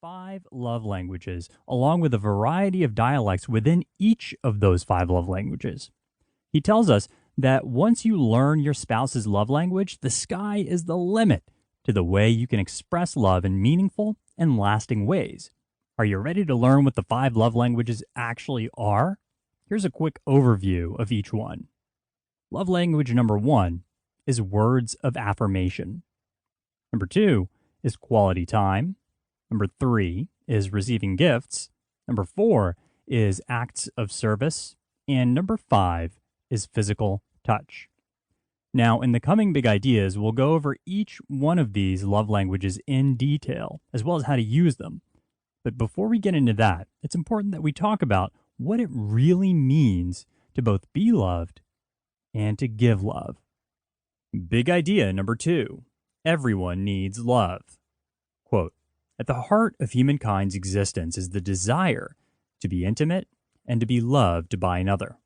5 love languages, along with a variety of dialects within each of those 5 love languages. He tells us that once you learn your spouse's love language, the sky is the limit to the way you can express love in meaningful and lasting ways. Are you ready to learn what the 5 love languages actually are? Here's a quick overview of each one. Love language number 1 is words of affirmation. Number 2 is quality time. Number 3 is receiving gifts. Number 4 is acts of service. And number 5 is physical touch. Now, in the coming big ideas, we'll go over each one of these love languages in detail, as well as how to use them. But before we get into that, it's important that we talk about what it really means to both be loved and to give love. Big idea number 2. Everyone needs love. Quote, "At the heart of humankind's existence is the desire to be intimate and to be loved by another.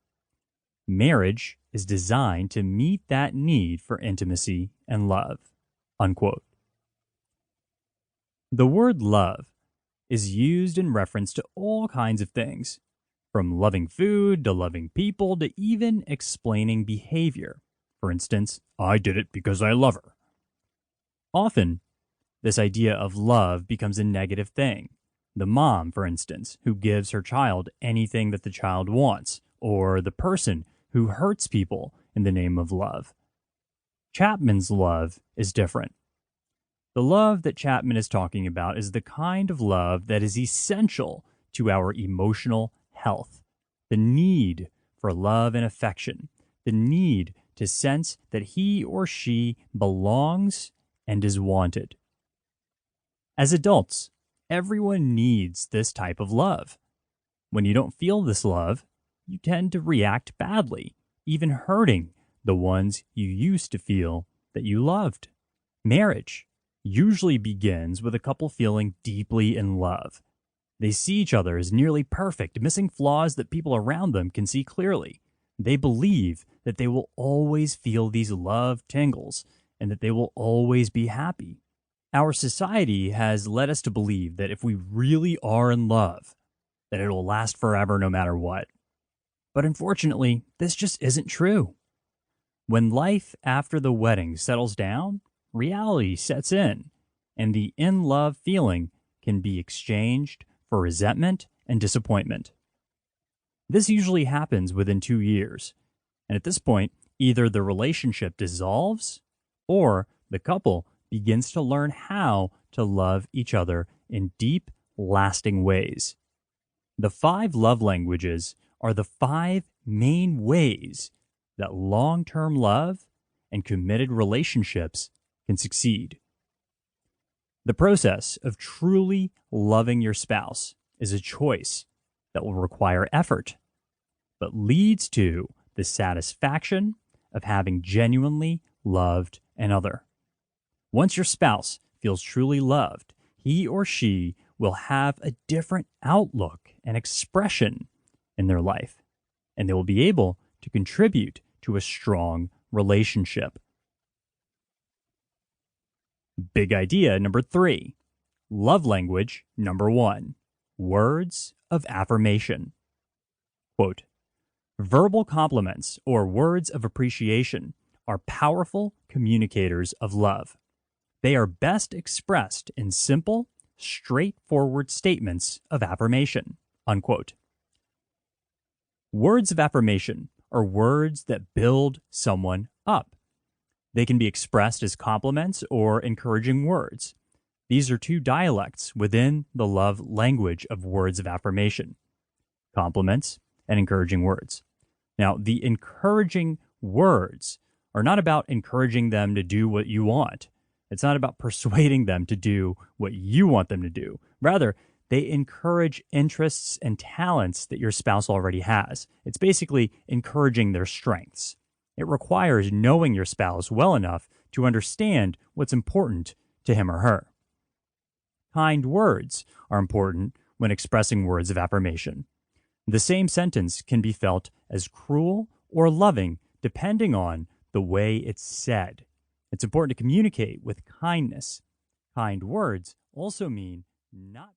Marriage is designed to meet that need for intimacy and love." Unquote. The word love is used in reference to all kinds of things, from loving food to loving people to even explaining behavior. For instance, "I did it because I love her." Often, this idea of love becomes a negative thing. The mom, for instance, who gives her child anything that the child wants, or the person who hurts people in the name of love. Chapman's love is different. The love that Chapman is talking about is the kind of love that is essential to our emotional health. The need for love and affection, the need to sense that he or she belongs and is wanted. As adults, everyone needs this type of love. When you don't feel this love, you tend to react badly, even hurting the ones you used to feel that you loved. Marriage usually begins with a couple feeling deeply in love. They see each other as nearly perfect, missing flaws that people around them can see clearly. They believe that they will always feel these love tingles and that they will always be happy. Our society has led us to believe that if we really are in love, that it will last forever no matter what. But unfortunately, this just isn't true. When life after the wedding settles down, reality sets in, and the in-love feeling can be exchanged for resentment and disappointment. This usually happens within 2 years, and at this point, either the relationship dissolves or the couple begins to learn how to love each other in deep, lasting ways. The 5 love languages are the 5 main ways that long-term love and committed relationships can succeed. The process of truly loving your spouse is a choice that will require effort, but leads to the satisfaction of having genuinely loved another. Once your spouse feels truly loved, he or she will have a different outlook and expression in their life, and they will be able to contribute to a strong relationship. Big idea number 3. Love language number 1. Words of affirmation. Quote, "Verbal compliments or words of appreciation are powerful communicators of love. They are best expressed in simple, straightforward statements of affirmation." Unquote. Words of affirmation are words that build someone up. They can be expressed as compliments or encouraging words. These are 2 dialects within the love language of words of affirmation: compliments and encouraging words. Now, the encouraging words are not about encouraging them to do what you want. It's not about persuading them to do what you want them to do. Rather, they encourage interests and talents that your spouse already has. It's basically encouraging their strengths. It requires knowing your spouse well enough to understand what's important to him or her. Kind words are important when expressing words of affirmation. The same sentence can be felt as cruel or loving depending on the way it's said. It's important to communicate with kindness. Kind words also mean not